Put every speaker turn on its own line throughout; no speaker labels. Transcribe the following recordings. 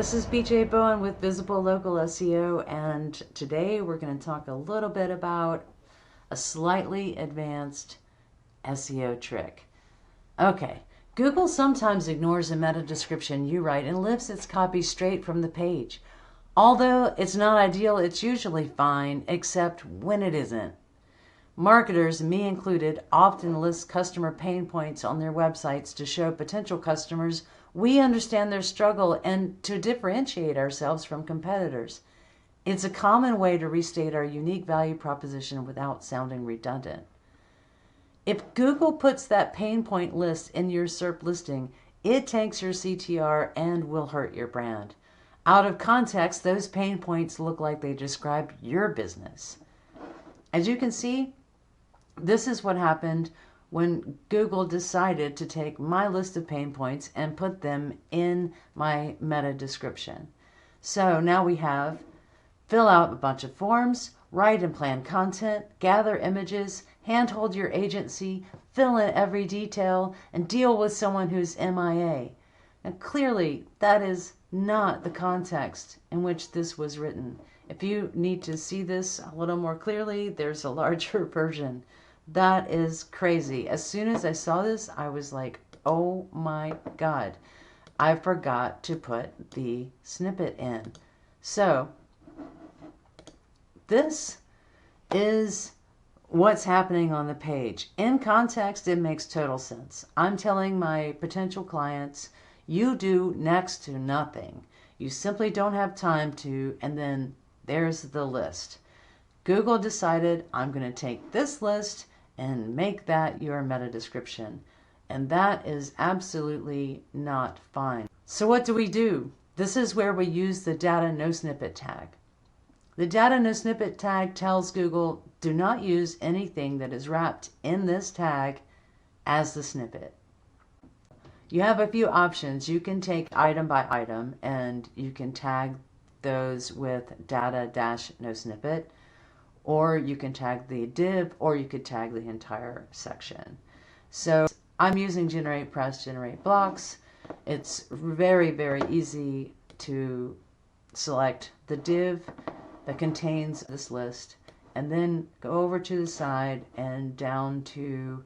This is BJ Bowen with Visible Local SEO, and today we're going to talk a little bit about a slightly advanced SEO trick. Okay, Google sometimes ignores a meta description you write and lifts its copy straight from the page. Although it's not ideal, it's usually fine, except when it isn't. Marketers, me included, often list customer pain points on their websites to show potential customers we understand their struggle and to differentiate ourselves from competitors. It's a common way to restate our unique value proposition without sounding redundant. If Google puts that pain point list in your SERP listing, it tanks your CTR and will hurt your brand. Out of context, those pain points look like they describe your business. As you can see, this is what happened when Google decided to take my list of pain points and put them in my meta description. So now we have fill out a bunch of forms, write and plan content, gather images, handhold your agency, fill in every detail, and deal with someone who's MIA. And clearly, that is not the context in which this was written. If you need to see this a little more clearly, there's a larger version. That is crazy. As soon as I saw this, I was like, oh my God, I forgot to put the snippet in. So this is what's happening on the page. In context, it makes total sense. I'm telling my potential clients, you do next to nothing. You simply don't have time to, and then there's the list. Google decided I'm going to take this list and make that your meta description. And that is absolutely not fine. So what do? This is where we use the Data-Nosnippet tag. The Data-Nosnippet tag tells Google, do not use anything that is wrapped in this tag as the snippet. You have a few options. You can take item by item and you can tag those with data-nosnippet, or you can tag the div, or you could tag the entire section. So I'm using GeneratePress, GenerateBlocks. It's very, very easy to select the div that contains this list, and then go over to the side and down to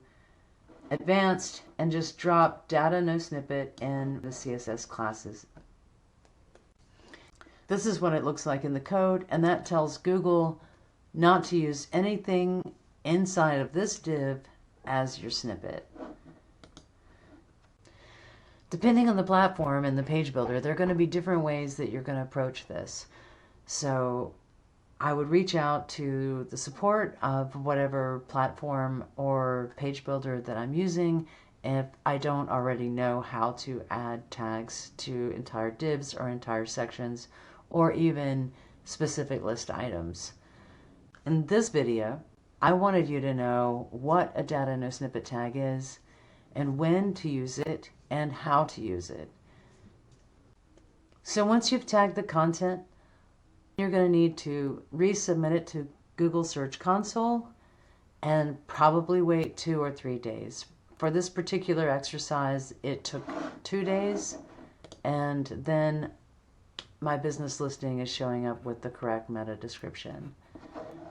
advanced and just drop Data-Nosnippet in the CSS classes. This is what it looks like in the code, and that tells Google not to use anything inside of this div as your snippet. Depending on the platform and the page builder, there are going to be different ways that you're going to approach this. So I would reach out to the support of whatever platform or page builder that I'm using if I don't already know how to add tags to entire divs or entire sections or even specific list items. In this video, I wanted you to know what a Data-Nosnippet tag is and when to use it and how to use it. So once you've tagged the content, you're going to need to resubmit it to Google Search Console and probably wait 2 or 3 days. For this particular exercise, it took 2 days, and then my business listing is showing up with the correct meta description.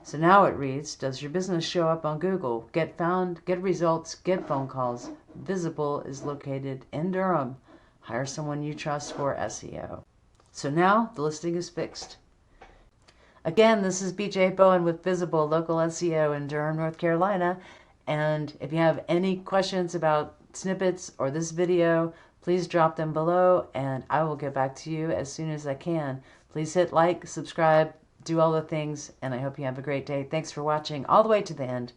So now it reads, does your business show up on Google? Get found, get results, get phone calls. Visible is located in Durham. Hire someone you trust for SEO. So now the listing is fixed. Again, this is BJ Bowen with Visible Local SEO in Durham, North Carolina. And if you have any questions about snippets or this video, please drop them below and I will get back to you as soon as I can. Please hit like, subscribe, do all the things, and I hope you have a great day. Thanks for watching all the way to the end.